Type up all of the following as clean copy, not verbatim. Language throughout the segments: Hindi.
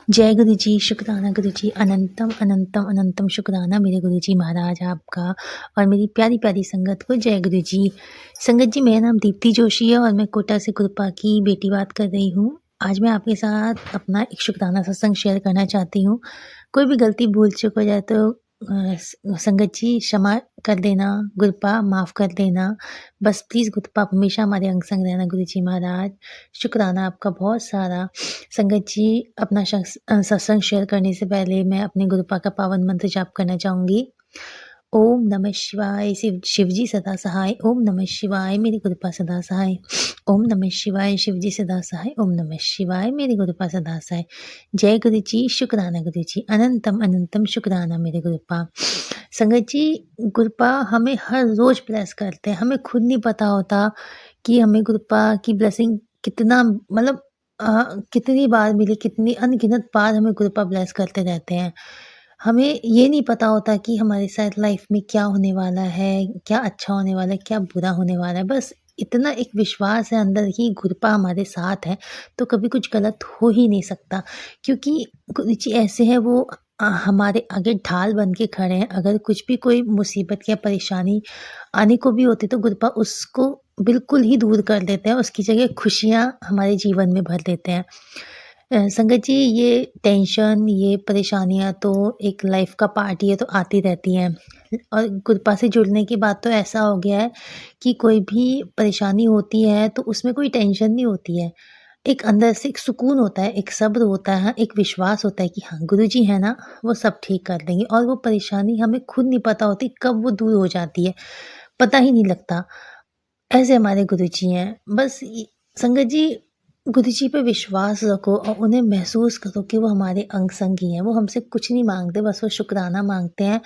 जय गुरु जी, शुक्राना गुरु जी, अनंतम अनंतम अनंतम शुक्राना मेरे गुरु जी महाराज आपका और मेरी प्यारी प्यारी संगत को जय गुरु जी। संगत जी, मेरा नाम दीप्ति जोशी है और मैं कोटा से गुरुपा की बेटी बात कर रही हूँ। आज मैं आपके साथ अपना एक शुक्राना सत्संग शेयर करना चाहती हूँ। कोई भी गलती भूल चूक हो जाए तो संगत जी क्षमा कर देना, गुरुपा माफ़ कर देना। बस प्लीज़ गुरुपा आप हमेशा हमारे अंग संग रहना गुरु जी महाराज। शुक्राना आपका बहुत सारा। संगत जी, अपना सत्संग शेयर करने से पहले मैं अपने गुरुपा का पावन मंत्र जाप करना चाहूँगी। ओम नमः शिवाय। शिवजी सदा सहाय। ओम नमः शिवाय मेरे गुरुपा सदा सहाय। ओम नमः शिवाय शिवजी सदा सहाय। ओम नमः शिवाय मेरे गुरुपा सदा सहाय। जय गुरु जी, शुक्राना गुरु जी, अनंतम अनंतम शुक्राना मेरे गुरुपा। संगत जी, गुरुपा हमें हर रोज ब्लेस करते हैं। हमें खुद नहीं पता होता कि हमें गुरुपा की ब्लेसिंग कितना मतलब कितनी बार मिली, कितनी अनगिनत बार हमें गुरुपा ब्लेस करते रहते हैं। हमें ये नहीं पता होता कि हमारे साथ लाइफ में क्या होने वाला है, क्या अच्छा होने वाला है, क्या बुरा होने वाला है। बस इतना एक विश्वास है अंदर कि गुरुपा हमारे साथ है, तो कभी कुछ गलत हो ही नहीं सकता। क्योंकि गुरु जी ऐसे हैं, वो हमारे आगे ढाल बन के खड़े हैं। अगर कुछ भी कोई मुसीबत या परेशानी आने को भी होती तो गुरुपा उसको बिल्कुल ही दूर कर देते हैं, उसकी जगह खुशियाँ हमारे जीवन में भर देते हैं। संगत जी, ये टेंशन, ये परेशानियाँ तो एक लाइफ का पार्ट ही है, तो आती रहती हैं। और गुरुपा से जुड़ने के बाद तो ऐसा हो गया है कि कोई भी परेशानी होती है तो उसमें कोई टेंशन नहीं होती है। एक अंदर से एक सुकून होता है, एक सब्र होता है, एक विश्वास होता है कि हाँ, गुरुजी हैं ना, वो सब ठीक कर देंगे। और वो परेशानी हमें खुद नहीं पता होती कब वो दूर हो जाती है, पता ही नहीं लगता। ऐसे हमारे गुरुजी हैं। बस संगत जी, गुरुजी पे विश्वास रखो और उन्हें महसूस करो कि वो हमारे अंग संगी हैं। वो हमसे कुछ नहीं मांगते, बस वो शुक्राना मांगते हैं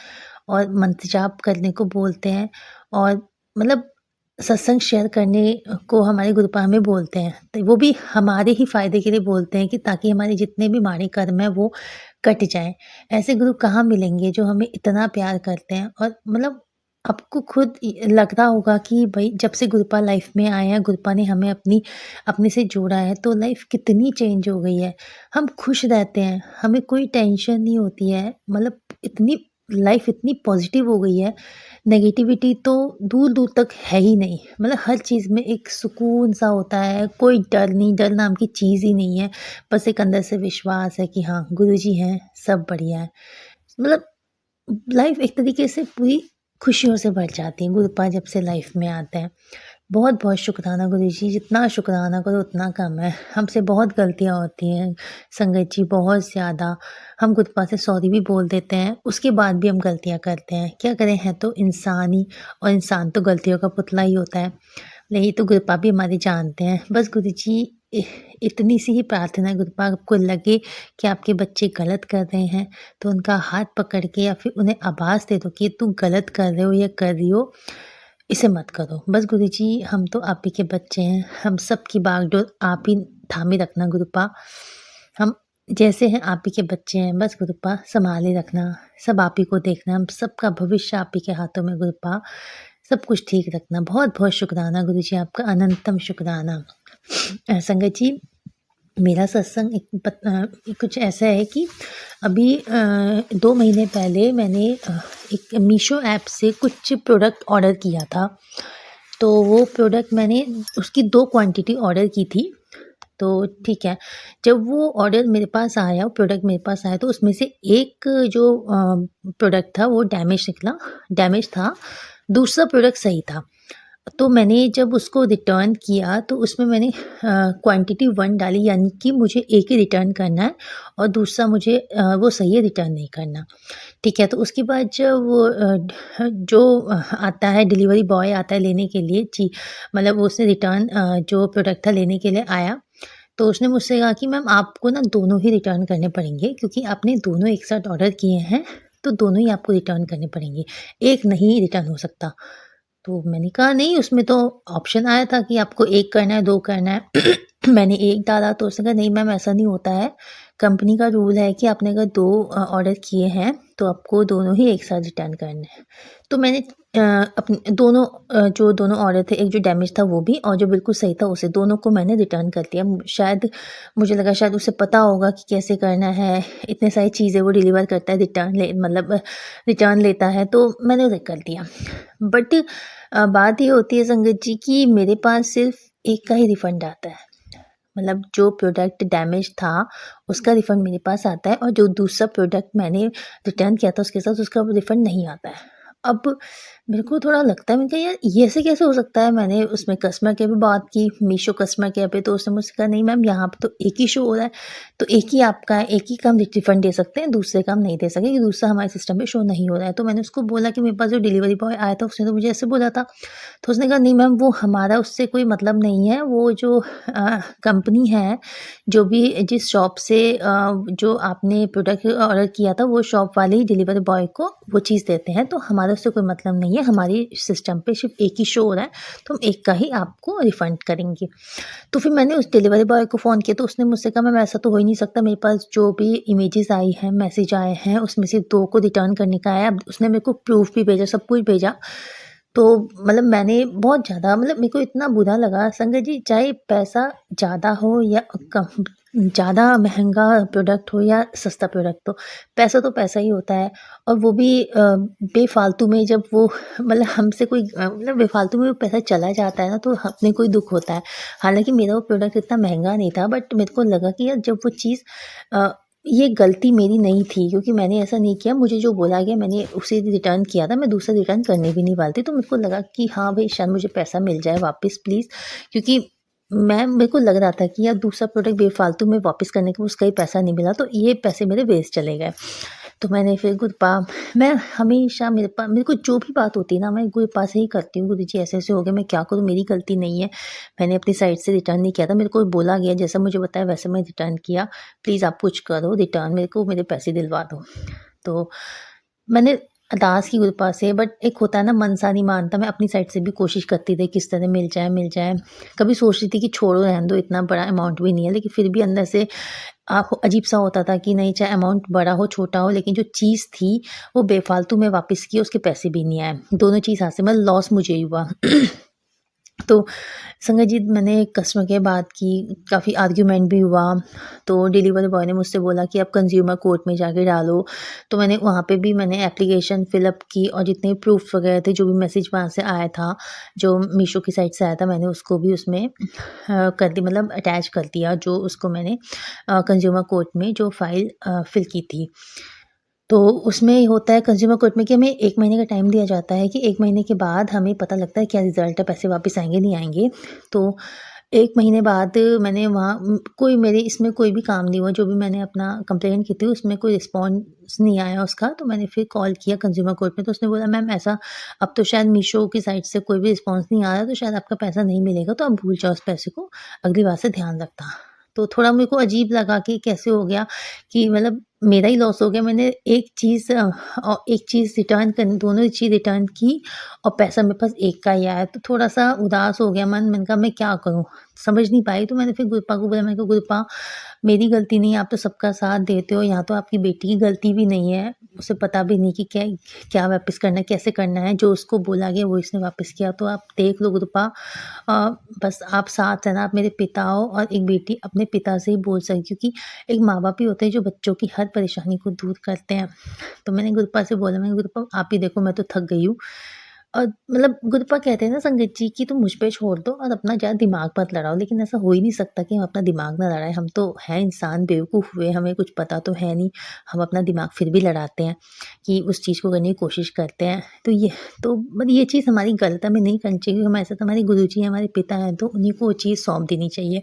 और मंत्र जाप करने को बोलते हैं और मतलब सत्संग शेयर करने को हमारे गुरुपा हमें बोलते हैं। तो वो भी हमारे ही फ़ायदे के लिए बोलते हैं कि ताकि हमारे जितने भी माड़े कर्म हैं वो कट जाएँ। ऐसे गुरु कहाँ मिलेंगे जो हमें इतना प्यार करते हैं। और मतलब आपको खुद लग रहा होगा कि भई जब से गुरुपा लाइफ में आए हैं, गुरुपा ने हमें अपने से जोड़ा है, तो लाइफ कितनी चेंज हो गई है। हम खुश रहते हैं, हमें कोई टेंशन नहीं होती है। मतलब इतनी लाइफ इतनी पॉजिटिव हो गई है, नेगेटिविटी तो दूर-दूर तक है ही नहीं। मतलब हर चीज़ में एक सुकून-सा होता है, कोई डर नहीं, डर नाम की चीज़ ही नहीं है। बस एक अंदर से विश्वास है कि हाँ, गुरुजी हैं, सब बढ़िया है। मतलब लाइफ एक तरीके से पूरी खुशियों से भर जाती है, गुरुपा जब से लाइफ में आते हैं। बहुत-बहुत शुक्राना गुरुजी, जितना शुक्राना करो उतना कम है। हमसे बहुत गलतियाँ होती हैं संगत जी, बहुत ज़्यादा। हम गुरुपा से सॉरी भी बोल देते हैं, उसके बाद भी हम गलतियाँ करते हैं। क्या करें, हैं तो इंसान ही, और इंसान तो गलतियों का पुतला ही होता है। नहीं तो गुरुपा भी हमारे जानते हैं। बस गुरुजी, इतनी सी ही प्रार्थना है, गुरुपा आपको लगे कि आपके बच्चे गलत कर रहे हैं तो उनका हाथ पकड़ के या फिर उन्हें आवाज़ दे दो कि तू गलत कर रहे हो या कर रही हो, इसे मत करो। बस गुरुजी, हम तो आप ही के बच्चे हैं, हम सबकी बागडोर आप ही थामे रखना गुरुपा। हम जैसे हैं आप ही के बच्चे हैं, बस गुरुपा सँभाले रखना, सब आप ही को देखना, हम सबका भविष्य आप ही के हाथों में गुरुपा, सब कुछ ठीक रखना। बहुत-बहुत शुक्राना गुरुजी, आपका अनंतम शुक्राना। संगत जी, मेरा सत्संग कुछ ऐसा है कि अभी 2 महीने पहले मैंने एक मीशो ऐप से कुछ प्रोडक्ट ऑर्डर किया था। तो वो प्रोडक्ट मैंने उसकी 2 क्वांटिटी ऑर्डर की थी। तो ठीक है, जब वो ऑर्डर मेरे पास आया, प्रोडक्ट मेरे पास आया, तो उसमें से एक जो प्रोडक्ट था वो डैमेज था, दूसरा प्रोडक्ट सही था। तो मैंने जब उसको रिटर्न किया तो उसमें मैंने क्वांटिटी 1 डाली, यानी कि मुझे एक ही रिटर्न करना है और दूसरा मुझे वो सही है, रिटर्न नहीं करना। ठीक है, तो उसके बाद जब वो जो आता है, डिलीवरी बॉय आता है लेने के लिए जी, मतलब वो उसने रिटर्न जो प्रोडक्ट था लेने के लिए आया, तो उसने मुझसे कहा कि मैम आपको ना दोनों ही रिटर्न करने पड़ेंगे क्योंकि आपने दोनों एक साथ ऑर्डर किए हैं, तो दोनों ही आपको रिटर्न करने पड़ेंगे, एक नहीं रिटर्न हो सकता। तो मैंने कहा नहीं, उसमें तो ऑप्शन आया था कि आपको 1 करना है, 2 करना है। मैंने 1 डाला तो उसने कहा नहीं मैम, ऐसा नहीं होता है, कंपनी का रूल है कि आपने अगर 2 ऑर्डर किए हैं, तो आपको दोनों ही एक साथ रिटर्न करने हैं। तो मैंने अपने दोनों जो दोनों ऑर्डर थे, एक जो डैमेज था वो भी और जो बिल्कुल सही था उसे, दोनों को मैंने रिटर्न कर दिया। शायद मुझे लगा शायद उसे पता होगा कि कैसे करना है, इतने सारी चीज़ें वो डिलीवर करता है, रिटर्न लेता है, तो मैंने उसे कर दिया। बट बात ये होती है संगत जी कि मेरे पास सिर्फ़ एक का ही रिफ़ंड आता है। मतलब जो प्रोडक्ट डैमेज था, उसका रिफ़ंड मेरे पास आता है और जो दूसरा प्रोडक्ट मैंने रिटर्न किया था उसके साथ, उसका रिफ़ंड नहीं आता है। अब मेरे को थोड़ा लगता है, मैंने कहा यार ये ऐसे कैसे हो सकता है? मैंने उसमें कस्टमर केयर पे बात की, मीशो कस्टमर केयर पे, तो उसने मुझसे कहा नहीं मैम, यहाँ पे तो एक ही शो हो रहा है, तो एक ही आपका है, एक ही का हम रिफ़ंड दे सकते हैं, दूसरे का हम नहीं दे सकते, क्योंकि दूसरा हमारे सिस्टम पे शो नहीं हो रहा है। तो मैंने उसको बोला कि मेरे पास जो डिलीवरी बॉय आया था उसने तो मुझे ऐसे बोला था। तो उसने कहा नहीं मैम, वो हमारा उससे कोई मतलब नहीं है, वो जो कंपनी है, जो भी जिस शॉप से जो आपने प्रोडक्ट ऑर्डर किया था, वो शॉप वाले ही डिलीवरी बॉय को वो चीज़ देते हैं, तो हमारा उससे कोई मतलब नहीं है, हमारी सिस्टम पे सिर्फ एक ही शो हो रहा है, तो हम एक का ही आपको रिफ़ंड करेंगे। तो फिर मैंने उस डिलीवरी बॉय को फ़ोन किया, तो उसने मुझसे कहा मैम ऐसा तो हो ही नहीं सकता, मेरे पास जो भी इमेजेस आई हैं, मैसेज आए हैं, उसमें से 2 को रिटर्न करने का है। अब उसने मेरे को प्रूफ़ भी भेजा, सब कुछ भेजा। तो मतलब मैंने बहुत ज़्यादा, मतलब मेरे को इतना बुरा लगा संगत जी, चाहे पैसा ज़्यादा हो या कम, ज़्यादा महँगा प्रोडक्ट हो या सस्ता प्रोडक्ट हो, पैसा ही होता है। और वो भी बेफ़ालतू में, जब वो मतलब हमसे कोई मतलब बेफ़ालतू में वो पैसा चला जाता है ना, तो अपने को ही दुःख होता है। हालाँकि मेरा वो प्रोडक्ट इतना महँगा नहीं था, बट मेरे को लगा कि यार जब वो चीज़ अ, ये गलती मेरी नहीं थी, क्योंकि मैंने ऐसा नहीं किया, मुझे जो बोला गया मैंने उसे रिटर्न किया था, मैं दूसरा रिटर्न करने भी नहीं वाली थी। तो मेरे को लगा कि हाँ भाई, शायद मुझे पैसा मिल जाए वापस प्लीज़, क्योंकि मेरे को लग रहा था कि यार दूसरा प्रोडक्ट बेफ़ालतू में वापस करने के उसका ही पैसा नहीं मिला, तो ये पैसे मेरे वेस्ट चले गए। तो मैंने फिर गुरुपा मैं हमेशा मेरे को जो भी बात होती है ना, मैं गुरुपा से ही करती हूँ, गुरुजी ऐसे-ऐसे हो गया, मैं क्या करूँ, मेरी गलती नहीं है। मैंने अपनी साइड से रिटर्न नहीं किया था, मेरे को बोला गया, जैसा मुझे बताया वैसे मैं रिटर्न किया। प्लीज़ आप कुछ करो, रिटर्न मेरे को मेरे पैसे दिलवा दो। तो मैंने अरदास की गुरुपा से, बट एक होता है ना, मन सा नहीं मानता, मैं अपनी साइड से भी कोशिश करती थी किस तरह मिल जाए। कभी सोच रही थी कि छोड़ो रहने दो, इतना बड़ा अमाउंट भी नहीं है, लेकिन फिर भी अंदर से अजीब-सा होता था कि नहीं, चाहे अमाउंट बड़ा हो, छोटा हो, लेकिन जो चीज़ थी वो बेफ़ालतू में वापस की, उसके पैसे भी नहीं आए। दोनों चीज़ हाथ से, मतलब लॉस मुझे ही हुआ। तो संगत जी, मैंने कस्टमर केयर बात की, काफ़ी आर्ग्यूमेंट भी हुआ, तो डिलीवरी बॉय ने मुझसे बोला कि आप कंज़्यूमर कोर्ट में जाके डालो। तो मैंने वहाँ पे भी मैंने एप्लीकेशन फ़िल अप की और जितने प्रूफ़ वगैरह थे, जो भी मैसेज वहाँ से आया था, जो मीशो की साइट से आया था, मैंने उसको भी उसमें कर दी, मतलब अटैच कर दिया, जो उसको मैंने कंज़्यूमर कोर्ट में जो फ़ाइल फ़िल की थी। तो उसमें होता है कंज़्यूमर कोर्ट में कि हमें 1 महीने का टाइम दिया जाता है कि 1 महीने के बाद हमें पता लगता है क्या रिज़ल्ट है, पैसे वापस आएँगे, नहीं आएँगे। तो 1 महीने बाद मैंने वहाँ कोई मेरे इसमें कोई भी काम नहीं हुआ, जो भी मैंने अपना कंप्लेंट की थी उसमें कोई रिस्पॉन्स नहीं आया उसका। तो मैंने फिर कॉल किया कंज़्यूमर कोर्ट में, तो उसने बोला मैम ऐसा अब तो शायद मीशो की साइट से कोई भी रिस्पॉन्स नहीं आ रहा, तो शायद आपका पैसा नहीं मिलेगा, तो आप भूल जाओ उस पैसे को, अगली बार से ध्यान रखना। तो थोड़ा मेरे को अजीब लगा कि कैसे हो गया कि मतलब मेरा ही लॉस हो गया। मैंने एक चीज़ रिटर्न करनी, दोनों ही चीज़ रिटर्न की और पैसा मेरे पास एक का ही आया, तो थोड़ा-सा उदास हो गया मन। मैंने कहा मैं क्या करूँ? समझ नहीं पाई, तो मैंने फिर गुरपा को बोला, मैंने कहा गुरपा, मेरी गलती नहीं है, आप तो सबका साथ देते हो, यहाँ तो आपकी बेटी की गलती भी नहीं है, उसे पता भी नहीं कि क्या क्या वापस करना है, कैसे करना है, जो उसको बोला गया वो इसने वापस किया। तो आप देख लो गुरपा, बस आप साथ हैं ना, आप मेरे पिता हो और एक बेटी अपने पिता से ही बोल सकती, क्योंकि एक माँ-बाप ही होते हैं जो बच्चों की हर परेशानी को दूर करते हैं। तो मैंने गुरुपा से बोला, मैंने गुरुपा आप ही देखो, मैं तो थक गई हूँ। और मतलब गुरुपा कहते हैं ना संगत जी कि तुम मुझ पे छोड़ दो और अपना ज़्यादा दिमाग मत लड़ाओ, लेकिन ऐसा हो ही नहीं सकता कि हम अपना दिमाग ना लड़ाएँ। हम तो हैं इंसान, बेवकूफ़ हुए, हमें कुछ पता तो है नहीं, हम अपना दिमाग फिर भी लड़ाते हैं कि उस चीज़ को करने की कोशिश करते हैं। तो मतलब ये चीज़ हमारी गलत, हमें नहीं करनी चाहिए, हमारे साथ हमारे गुरुजी हैं, हमारे पिता हैं, तो उन्हीं को वो चीज़ सौंप देनी चाहिए।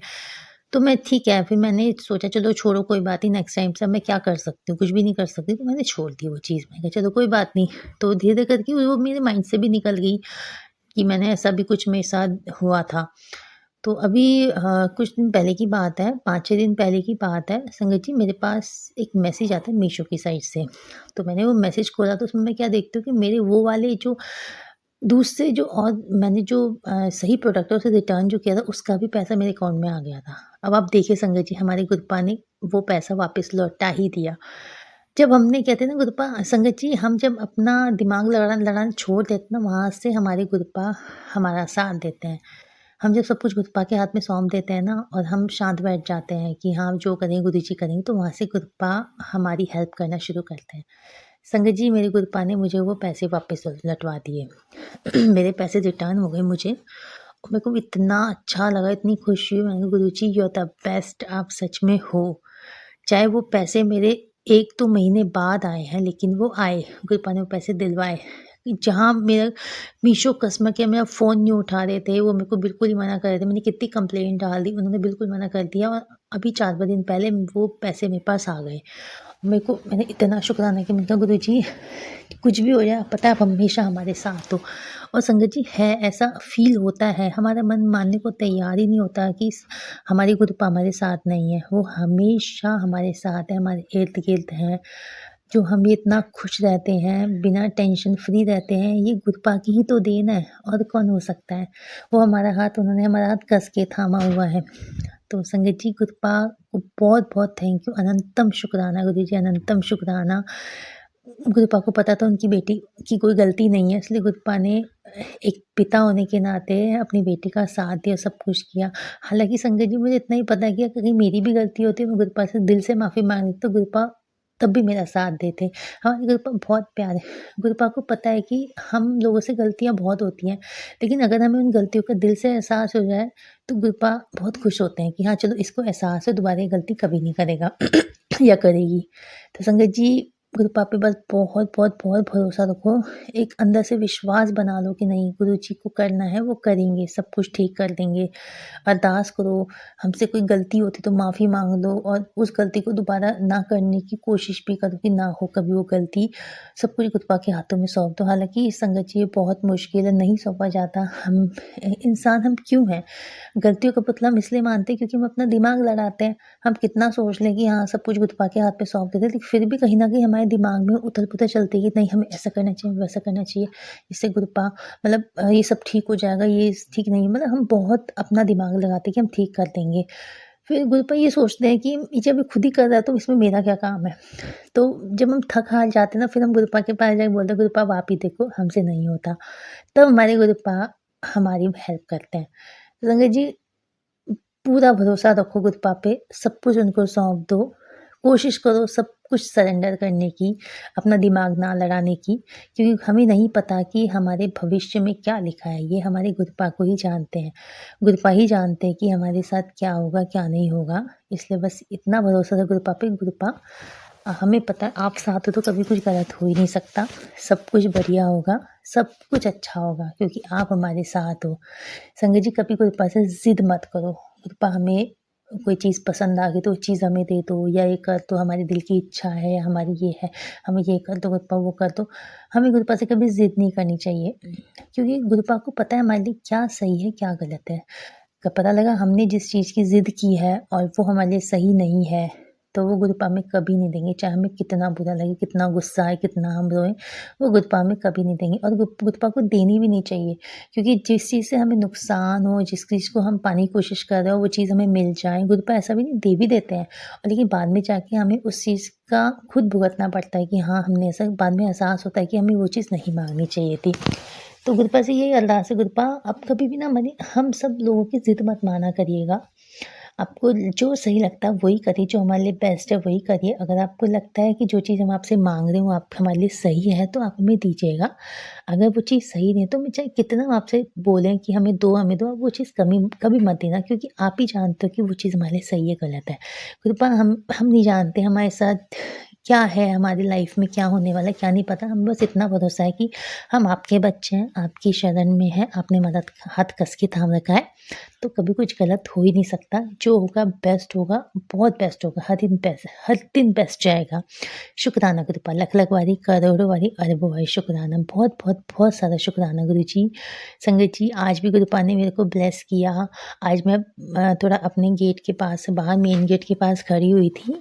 तो मैं ठीक है, फिर मैंने सोचा चलो छोड़ो, कोई बात नहीं, नेक्स्ट टाइम से अब मैं क्या कर सकती हूँ, कुछ भी नहीं कर सकती, तो मैंने छोड़ दी वो चीज़। मैंने कहा चलो कोई बात नहीं। तो धीरे-धीरे करके वो मेरे माइंड से भी निकल गई कि मैंने ऐसा भी कुछ मेरे साथ हुआ था। तो अभी कुछ दिन पहले की बात है, 5-6 दिन पहले की बात है, संगत जी, मेरे पास एक मैसेज आता है मीशो की साइट से। तो मैंने वो मैसेज खोला, तो उसमें मैं क्या देखती हूँ कि मेरे वो वाले जो दूसरे जो और मैंने जो सही प्रोडक्ट है उसे रिटर्न जो किया था, उसका भी पैसा मेरे अकाउंट में आ गया था। अब आप देखिए संगत जी, हमारे गुरप्पा ने वो पैसा वापस लौटा ही दिया। जब हमने कहते हैं ना गुरुपा संगत जी, हम जब अपना दिमाग लड़ाना लड़ाना छोड़ देते हैं ना, वहाँ से हमारे गुरुपा हमारा साथ देते हैं। हम जब सब कुछ गुरुपा के हाथ में सौंप देते हैं ना और हम शांत बैठ जाते हैं कि हाँ, जो करेंगे गुरुजी करेंगे, तो वहाँ से गुरुपा हमारी हेल्प करना शुरू करते हैं। संगत जी, मेरे गुरुपा ने मुझे वो पैसे वापस लौटवा दिए। मेरे पैसे रिटर्न हो गए मुझे, और मेरे को इतना अच्छा लगा, इतनी खुशी हुई। मैंने कहा गुरुजी यू आर द बेस्ट, आप सच में हो। चाहे वो पैसे मेरे 1-2 महीने बाद आए हैं, लेकिन वो आए, गुरुपा ने वो पैसे दिलवाए। जहाँ मेरा मीशो कस्टमर केयर मेरा फ़ोन नहीं उठा रहे थे, वो मेरे को बिल्कुल ही मना कर रहे थे। मैंने कितनी कंप्लेंट डाल दी, उन्होंने बिल्कुल मना कर दिया, और अभी 4-5 दिन पहले वो पैसे मेरे पास आ गए। मैंने इतना शुक्राना किया, मैंने कहा गुरुजी कुछ भी हो जाए, पता है आप हमेशा हमारे साथ हो। और संगत जी, है ऐसा फ़ील होता है, हमारा मन मानने को तैयार ही नहीं होता कि हमारी गुरुपा हमारे साथ नहीं है। वो हमेशा हमारे साथ है, हमारे इर्द-गिर्द हैं, जो हम ये इतना खुश रहते हैं, बिना टेंशन फ्री रहते हैं, ये गुरुपा की ही तो देन है, और कौन हो सकता है। वो उन्होंने हमारा हाथ कस के थामा हुआ है। तो संगत जी, गुरुपा को बहुत-बहुत थैंक यू, अनंतम शुक्राना गुरुजी, अनंतम शुक्राना। गुरुपा को पता था उनकी बेटी की कोई गलती नहीं है, इसलिए गुरुपा ने एक पिता होने के नाते अपनी बेटी का साथ दिया, सब कुछ किया। हालाँकि संगत जी, मुझे इतना ही पता है कि अगर कहीं मेरी भी गलती होती, मैं गुरुपा से दिल से माफ़ी माँग लेती, तो गुरुपा तब भी मेरा साथ देते। हमारे गुरुपा बहुत प्यारे। गुरुपा को पता है कि हम लोगों से गलतियाँ बहुत होती हैं, लेकिन अगर हमें उन गलतियों का दिल से एहसास हो जाए, तो गुरुपा बहुत खुश होते हैं कि हाँ, चलो इसको एहसास है, दोबारा ये गलती कभी नहीं करेगा या करेगी। तो संगत जी, गुरुपा पे बस बहुत बहुत बहुत भरोसा रखो, एक अंदर से विश्वास बना लो कि नहीं, गुरुजी को करना है, वो करेंगे, सब कुछ ठीक कर देंगे। अरदास करो, हमसे कोई गलती होती तो माफ़ी माँग लो, और उस गलती को दोबारा ना करने की कोशिश भी करो कि ना हो कभी वो गलती। सब कुछ गुरुपा के हाथों में सौंप दो। हालाँकि संगत जी, ये बहुत मुश्किल है, नहीं सौंपा जाता। हम इंसान हम क्यों हैं? गलतियों का पुतला हम इसलिए मानते हैं क्योंकि हम अपना दिमाग लड़ाते हैं। हम कितना सोच लें कि हाँ, सब कुछ गुरुपा के हाथ पे सौंप देते हैं, लेकिन फिर भी कहीं न कहीं हमारे दिमाग में उथल-पुथल चलती है कि नहीं, हमें ऐसा करना चाहिए, वैसा करना चाहिए, इससे गुरुपा मतलब ये सब ठीक हो जाएगा, ये ठीक नहीं, मतलब हम बहुत अपना दिमाग लगाते हैं कि हम ठीक कर देंगे। फिर गुरुपा ये सोचते हैं कि ये जब ये खुद ही कर रहा है, तो इसमें मेरा क्या काम है? तो जब हम थक-हार जाते हैं ना, फिर हम गुरुपा के पास जाके बोलते हैं, गुरुपा अब आप ही देखो, हमसे नहीं होता। तब हमारे गुरुपा हमारी हेल्प करते हैं। तो संगत जी, पूरा भरोसा रखो गुरुपा पे, सब कुछ उनको सौंप दो। कोशिश करो सब कुछ सरेंडर करने की, अपना दिमाग ना लड़ाने की, क्योंकि हमें नहीं पता कि हमारे भविष्य में क्या लिखा है, ये हमारे गुरुपा को ही जानते हैं। गुरुपा ही जानते हैं कि हमारे साथ क्या होगा, क्या नहीं होगा। इसलिए बस इतना भरोसा था गुरुपा पे, गुरुपा हमें पता है आप साथ हो तो कभी कुछ गलत हो ही नहीं सकता, सब कुछ बढ़िया होगा, सब कुछ अच्छा होगा, क्योंकि आप हमारे साथ हो। संगत जी, कभी गुरुपा से ज़िद मत करो, गुरुपा हमें कोई चीज़ पसंद आ गई तो वो चीज़ हमें दे दो, या ये कर दो, हमारे दिल की इच्छा है, हमारी ये है, हमें ये कर दो गुरुपा, वो कर दो। हमें गुरुपा से कभी ज़िद नहीं करनी चाहिए, क्योंकि गुरुपा को पता है हमारे लिए क्या सही है, क्या गलत है। पता लगा हमने जिस चीज़ की ज़िद की है और वो हमारे लिए सही नहीं है, तो वो गुरुपा हमें कभी नहीं देंगे, चाहे हमें कितना बुरा लगे, कितना गुस्सा आए, कितना हम रोएँ, वो गुरुपा हमें कभी नहीं देंगे, और गुरुपा को देनी भी नहीं चाहिए, क्योंकि जिस चीज़ से हमें नुकसान हो, जिस चीज़ को हम पाने की कोशिश कर रहे हो, वो चीज़ हमें मिल जाए, गुरुपा ऐसा भी नहीं, दे भी देते हैं, और लेकिन बाद में जाके हमें उस चीज़ का खुद भुगतना पड़ता है कि हाँ, हमने ऐसा, बाद में एहसास होता है कि हमें वो चीज़ नहीं माँगनी चाहिए थी। तो गुरुपा से यही अरदास है, गुरुपा आप कभी भी ना मानिए, हम सब लोगों की ज़िद मत माना करिएगा। आपको जो सही लगता है वही करिए, जो हमारे लिए बेस्ट है वही करिए। अगर आपको लगता है कि जो चीज़ हम आपसे माँग रहे हैं वो आप हमारे लिए सही है, तो आप हमें दीजिएगा। अगर वो चीज़ सही नहीं है, तो मैं चाहे कितना आपसे बोलें कि हमें दो, आप वो चीज़ कमी कभी मत देना, क्योंकि आप ही जानते हो कि वो चीज़ हमारे लिए सही है, गलत है। कृपा हम नहीं जानते हमारे साथ क्या है, हमारी लाइफ में क्या होने वाला है, क्या नहीं पता। हमें बस इतना भरोसा है कि हम आपके बच्चे हैं, आपकी शरण में हैं, आपने मदद हाथ कस के थाम रखा है, तो कभी कुछ गलत हो ही नहीं सकता। जो होगा बेस्ट होगा, बहुत बेस्ट होगा, हर दिन बेस्ट जाएगा। शुक्राना गुरुपा, लख-लख वारी, करोड़ों वारी, अरबों वारी शुक्राना। बहुत सारा शुक्राना गुरुजी। संगत जी, आज भी गुरुपा ने मेरे को ब्लेस किया। आज मैं थोड़ा अपने गेट के पास, बाहर मेन गेट के पास खड़ी हुई थी,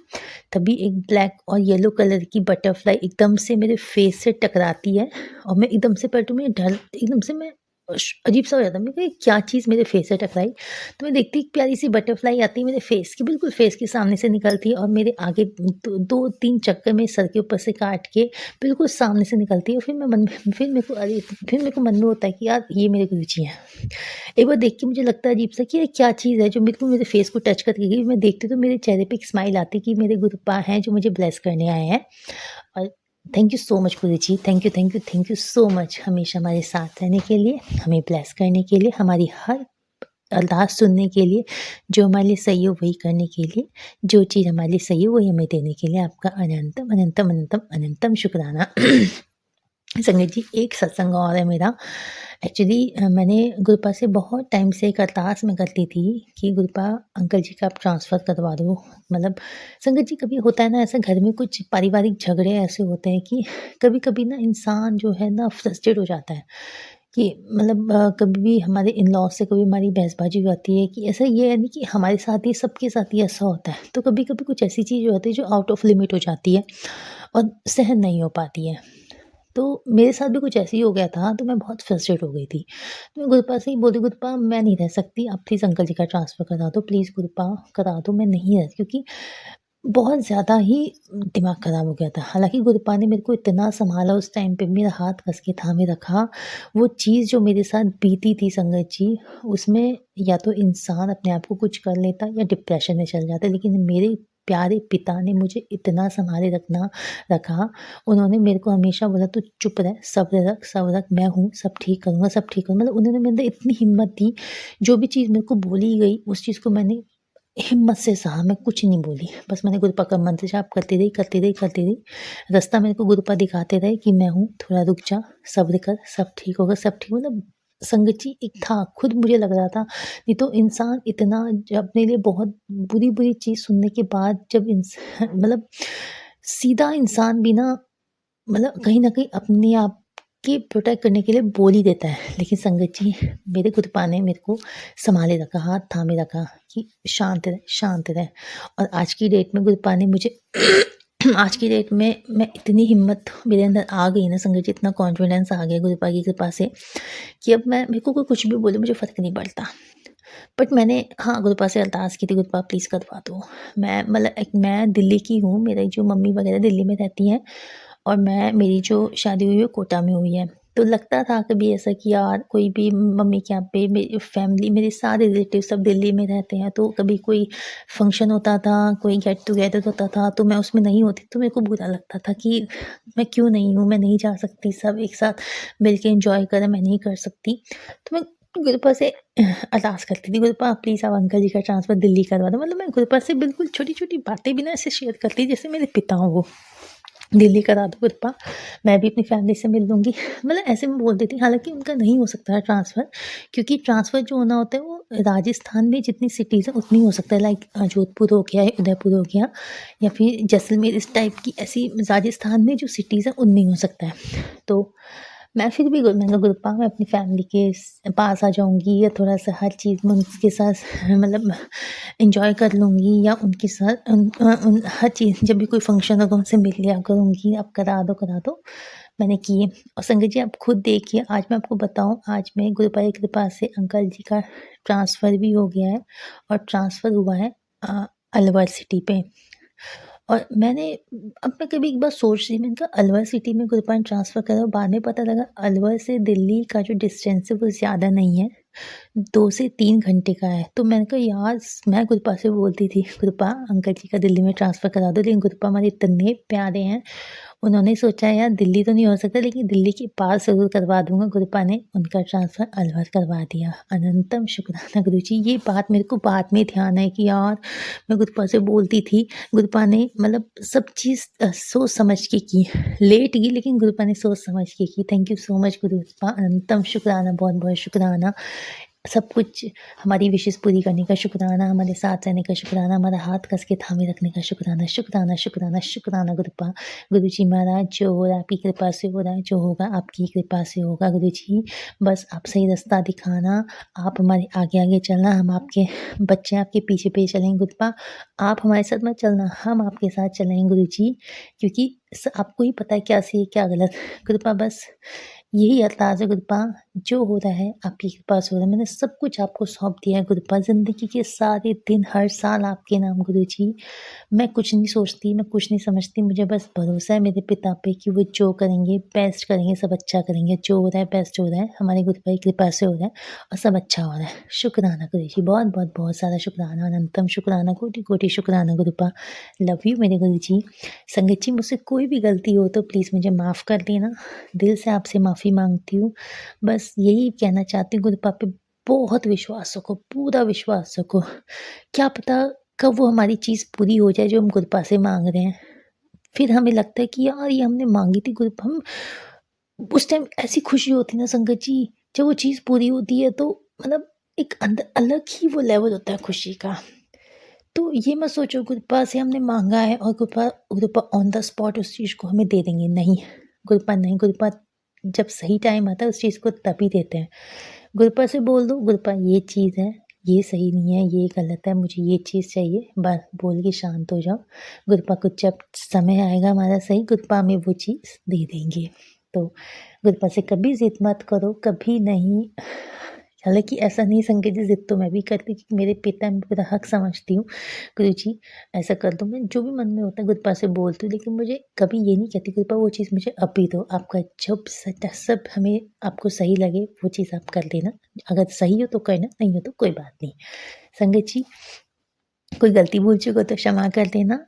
तभी एक ब्लैक और येलो कलर की बटरफ्लाई एकदम से मेरे फेस से टकराती है, और मैं एकदम से पलटूँ, मैं एकदम से मैं अजीब-सा हो जाता है। मैं कहा ये क्या चीज़ मेरे फेस से टकराई, तो मैं देखती एक प्यारी-सी बटरफ्लाई आती है मेरे फेस की, बिल्कुल फेस के सामने से निकलती है और मेरे आगे दो 2-3 चक्कर में सर के ऊपर से काट के बिल्कुल सामने से निकलती है। फिर मेरे को फिर मेरे को मन में होता है कि यार ये मेरे गुरुजी हैं। एक बार देख के मुझे लगता है अजीब-सा कि ये क्या चीज़ है जो बिल्कुल मेरे फेस को टच करके गई। मैं देखती तो मेरे चेहरे पे एक स्माइल आती कि मेरे गुरुपा हैं जो मुझे ब्लेस करने आए हैं। और thank you so much Guruji, thank you so much हमेशा हमारे साथ रहने के लिए, हमें ब्लेस करने के लिए, हमारी हर अरदास सुनने के लिए, जो हमारे लिए सही हो वही करने के लिए, जो चीज़ हमारे लिए सही हो वही हमें देने के लिए आपका अनंतम, अनंतम, अनंतम, अनंतम शुक्राना। संगत जी, एक सत्संग और है मेरा। एक्चुअली मैंने गुरुपा से बहुत टाइम से एक अरदास मैं करती थी कि गुरुपा अंकल जी का आप ट्रांसफ़र करवा दो। मतलब संगत जी कभी होता है ना ऐसा, घर में कुछ पारिवारिक झगड़े ऐसे होते हैं कि कभी-कभी ना इंसान जो है ना फ्रस्ट्रेट हो जाता है कि मतलब कभी भी हमारे इन-लॉज़ से कभी हमारी बहसबाजी हो जाती है कि ऐसा ये है नहीं कि हमारे साथ ही सबके साथ ही ऐसा होता है। तो कभी-कभी कुछ ऐसी चीज़ होती है जो आउट ऑफ लिमिट हो जाती है और सहन नहीं हो पाती है। तो मेरे साथ भी कुछ ऐसे ही हो गया था, तो मैं बहुत फ्रस्ट्रेट हो गई थी। तो मैं गुरुपा से ही बोली, "गुरुपा मैं नहीं रह सकती, आप प्लीज़ अंकल जी का ट्रांसफ़र करा दो, प्लीज़ गुरुपा करा दो, मैं नहीं रह।" क्योंकि बहुत ज़्यादा ही दिमाग ख़राब हो गया था। हालाँकि गुरुपा ने मेरे को इतना सँभाला उस टाइम पे, मेरा हाथ कस के थामे रखा। वो चीज़ जो मेरे साथ बीती थी संगत जी, उसमें या तो इंसान अपने आप को कुछ कर लेता या डिप्रेशन में चल जाता। लेकिन मेरे प्यारे पिता ने मुझे इतना सँभाले रखा। उन्होंने मेरे को हमेशा बोला, "तू चुप रह, सब्र रख, मैं हूँ, सब ठीक करूँगा, सब ठीक करूँगा।" मतलब उन्होंने मेरे अंदर इतनी हिम्मत दी, जो भी चीज़ मेरे को बोली गई, उस चीज़ को मैंने हिम्मत से सहा, मैं कुछ नहीं बोली। बस मैंने गुरुपा का मंत्र जाप करती रही। रास्ता मेरे को गुरुपा दिखाते रहे कि मैं हूँ, थोड़ा रुक जा, सब्र कर, सब ठीक होगा, सब ठीक मतलब संगत जी एक था, खुद मुझे लग रहा था, नहीं तो इंसान इतना ज अपने लिए बहुत बुरी-बुरी चीज़ सुनने के बाद जब मतलब सीधा इंसान भी ना मतलब कहीं न कहीं अपने आप के प्रोटेक्ट करने के लिए बोल ही देता है। लेकिन संगत जी, मेरे गुरुपा ने मेरे को सँभाले रखा, हाथ थामे रखा कि शांत रह। और आज की डेट में गुरुपा ने मुझे आज की डेट में मैं इतनी हिम्मत मेरे अंदर आ गई ना संगत जी, इतना कॉन्फिडेंस आ गया गुरुपा की कृपा से कि अब मेरे को कोई कुछ भी बोले मुझे फ़र्क नहीं पड़ता। बट मैंने हाँ, गुरुपा से अरदास की थी, गुरुपा प्लीज़ करवा दो। मैं दिल्ली की हूँ, मेरी जो मम्मी वग़ैरह दिल्ली में रहती हैं और मेरी जो शादी हुई है कोटा में हुई है। तो लगता था कभी ऐसा कि यार कोई भी मम्मी के यहाँ पे मेरी फैमिली मेरे सारे रिलेटिव सब दिल्ली में रहते हैं, तो कभी कोई फंक्शन होता था, कोई गेट टुगेदर होता था, तो मैं उसमें नहीं होती, तो मेरे को बुरा लगता था कि मैं क्यों नहीं हूँ, मैं नहीं जा सकती, सब एक साथ मिल के एन्जॉय करें, मैं नहीं कर सकती। तो मैं गुरुपा से अरदास करती थी, गुरुपा प्लीज़ आप अंकल जी का ट्रांसफ़र दिल्ली करवा दो। मतलब मैं गुरुपा से बिल्कुल छोटी-छोटी बातें भी ना ऐसे शेयर करती जैसे मेरे पिता हों वो। दिल्ली करा दो कृपा, मैं भी अपनी फैमिली से मिल लूँगी। मतलब ऐसे में बोल देती, हालाँकि उनका नहीं हो सकता है ट्रांसफ़र, क्योंकि ट्रांसफ़र जो होना होता है वो राजस्थान में जितनी सिटीज़ हैं उतनी हो सकता है, लाइक जोधपुर हो गया, उदयपुर हो गया या फिर जैसलमेर, इस टाइप की ऐसी राजस्थान में जो सिटीज़ हैं उनमें हो सकता है। तो मैं फिर भी मैंने कहा गुरुपा मैं अपनी फैमिली के पास आ जाऊँगी या थोड़ा-सा हर चीज़ में उनके साथ मतलब एन्जॉय कर लूँगी या उनके साथ उन हर चीज़ जब भी कोई फंक्शन होगा उनसे मिल लिया करूँगी, आप करा दो। मैंने किए और संगत जी आप खुद देखिए, आज मैं आपको बताऊँ, आज मैं गुरुपा की कृपा से अंकल जी का ट्रांसफ़र भी हो गया है और ट्रांसफ़र हुआ है अलवर सिटी पे। और अब मैं कभी एक बार सोच रही, मैंने कहा अलवर सिटी में गुरुपा ने ट्रांसफ़र करा, बाद में पता लगा अलवर से दिल्ली का जो डिस्टेंस है वो ज़्यादा नहीं है, 2 से 3 घंटे का है। तो मैंने कहा यार मैं गुरुपा से बोलती थी, गुरुपा अंकल जी का दिल्ली में ट्रांसफ़र करा दो, लेकिन गुरुपा हमारे इतने प्यारे हैं, उन्होंने सोचा यार दिल्ली तो नहीं हो सकता लेकिन दिल्ली के पास ज़रूर करवा दूँगा। गुरुपा ने उनका ट्रांसफ़र अलवर करवा दिया। अनंतम शुक्राना गुरुजी। ये बात मेरे को बाद में ध्यान है कि यार मैं गुरुपा से बोलती थी, गुरुपा ने मतलब सब चीज़ सोच समझ के की। लेट की लेकिन गुरुपा ने सोच समझ के की। थैंक यू सो मच गुरुपा, अनंतम शुक्राना, बहुत-बहुत शुक्राना। सब कुछ हमारी विशेज़ पूरी करने का शुक्राना, हमारे साथ रहने का शुक्राना, हमारा हाथ कस के थामे रखने का शुक्राना, शुक्राना, शुक्राना, शुक्राना गुरुपा। गुरुजी महाराज जो हो रहा है आपकी कृपा से हो रहा है, जो होगा आपकी कृपा से होगा गुरुजी। बस आप सही रास्ता दिखाना, आप हमारे आगे-आगे चलना, हम आपके बच्चे आपके पीछे-पीछे चलेंगे गुरुपा। आप हमारे साथ मत चलना, हम आपके साथ चलेंगे गुरुजी, क्योंकि आपको ही पता है क्या सही है क्या गलत। कृपा बस यही अरदास है कृपा, जो हो रहा है आपकी कृपा से हो रहा है। मैंने सब कुछ आपको सौंप दिया है कृपा, ज़िंदगी के सारे दिन हर साल आपके नाम गुरुजी। मैं कुछ नहीं सोचती, मैं कुछ नहीं समझती, मुझे बस भरोसा है मेरे पिता पे कि वो जो करेंगे बेस्ट करेंगे, सब अच्छा करेंगे। जो हो रहा है बेस्ट हो रहा है, हमारे गुरुपा की कृपा से हो रहा है और सब अच्छा हो रहा है। शुक्राना गुरुजी, बहुत बहुत बहुत सारा शुक्राना, अनंतम शुक्राना, कोटि कोटि शुक्राना गुरुपा। लव यू मेरे गुरुजी। संगत जी मुझसे कोई भी गलती हो तो प्लीज़ मुझे माफ़ कर देना, दिल से आपसे माफ़ी मांगती हूँ। बस यही कहना चाहती हूँ, गुरुपा पे बहुत विश्वास रखो, पूरा विश्वास रखो। क्या पता कब वो हमारी चीज़ पूरी हो जाए जो हम गुरुपा से मांग रहे हैं। फिर हमें लगता है कि यार ये हमने मांगी थी गुरुपा, हम उस टाइम ऐसी खुशी होती है ना संगत जी, जब वो चीज़ पूरी होती है तो मतलब एक अंदर अलग ही वो लेवल होता है खुशी का। तो ये मत सोचो गुरुपा से हमने मांगा है और गुरुपा गुरुपा ऑन द स्पॉट उस चीज़ को हमें दे देंगे, नहीं। गुरुपा नहीं, गुरुपा जब सही टाइम आता है उस चीज़ को तभी देते हैं। गुरुपा से बोल दो गुरुपा ये चीज़ है, ये सही नहीं है, ये गलत है, मुझे ये चीज़ चाहिए, बस बोल के शांत हो जाओ। गुरुपा को जब समय आएगा हमारा सही, गुरुपा हमें वो चीज़ दे देंगे। तो गुरुपा से कभी ज़िद मत करो, कभी नहीं। हालाँकि ऐसा नहीं संकेत जी, ज़िद तो मैं भी करती क्योंकि मेरे पिता मैं पूरा हक समझती हूँ। गुरुजी ऐसा कर दो, मैं जो भी मन में होता है गुरुपा से बोलती हूँ, लेकिन मुझे कभी ये नहीं कहती गुरुपा वो चीज़ मुझे अभी दो, आपका जब सब हमें आपको सही लगे वो चीज़ आप कर लेना। अगर सही हो तो करना, नहीं हो तो कोई बात नहीं। संगत जी कोई गलती भूल चूक हो तो क्षमा कर देना।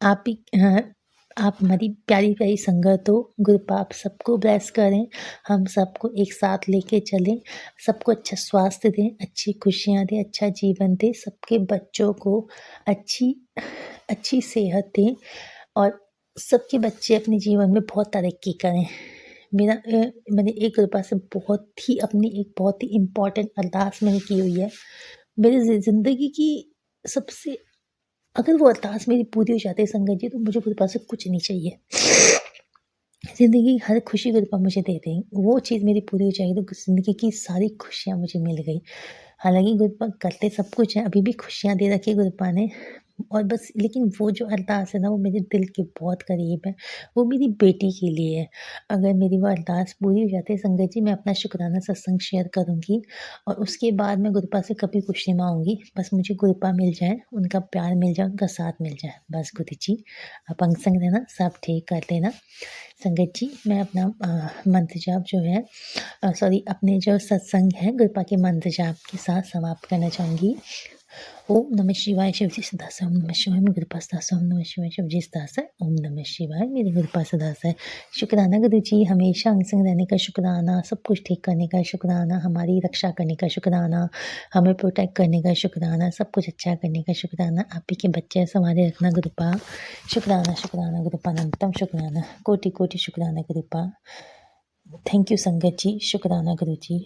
आप ही आप हमारी प्यारी-प्यारी संगत हो, गुरुपा आप सबको ब्लेस करें, हम सबको एक साथ लेके चलें, सबको अच्छा स्वास्थ्य दें, अच्छी खुशियाँ दें, अच्छा जीवन दें, सबके बच्चों को अच्छी अच्छी सेहत दें और सबके बच्चे अपने जीवन में बहुत तरक्की करें। मैंने एक कृपा से बहुत ही इम्पोर्टेंट अरदास मैंने की हुई है। मेरी ज़िंदगी की सबसे, अगर वो अरदास मेरी पूरी हो जाती है संगत जी तो मुझे कृपा से कुछ नहीं चाहिए। ज़िंदगी की हर खुशी कृपा मुझे दे दें, वो चीज़ मेरी पूरी हो जाएगी तो ज़िंदगी की सारी खुशियाँ मुझे मिल गई। हालाँकि गुरुपा करते सब कुछ है, अभी भी खुशियाँ दे रखी है गुरुपा ने और बस, लेकिन वो जो अरदास है ना वो मेरे दिल के बहुत करीब है, वो मेरी बेटी के लिए है। अगर मेरी वो अरदास पूरी हो जाती है संगत जी, मैं अपना शुक्राना सत्संग शेयर करूँगी और उसके बाद मैं गुरुपा से कभी कुछ नहीं माँगूँगी। बस मुझे गुरुपा मिल जाए, उनका प्यार मिल जाए, उनका साथ मिल जाए, बस गुरु जी आप अंग संग रहना, सब ठीक कर देना। संगत जी मैं अपना मंत्र जाप जो है सॉरी अपने जो सत्संग है गुरुपा के मंत्र जाप के साथ समाप्त करना चाहूँगी। ओम नमः शिवाय, शिव जी सदा से ओम नमः शिवाय, मेरे गुरुपा सदा से ओम नमः शिवाय, शिव जी सदा से ओम नमः शिवाय, मेरे गुरुपा सदा से। शुक्राना गुरु जी, हमेशा अंग संग रहने का शुक्राना, सब कुछ ठीक करने का शुक्राना, हमारी रक्षा करने का शुक्राना, हमें प्रोटेक्ट करने का शुक्राना, सब कुछ अच्छा करने का शुक्राना, आप ही के बच्चे संभाले रखना गुरुपा। शुक्राना शुक्राना गुरुपा, अनंतम शुक्राना, कोटि कोटि शुक्राना गुरुपा। थैंक यू संगत जी, शुक्राना गुरु जी।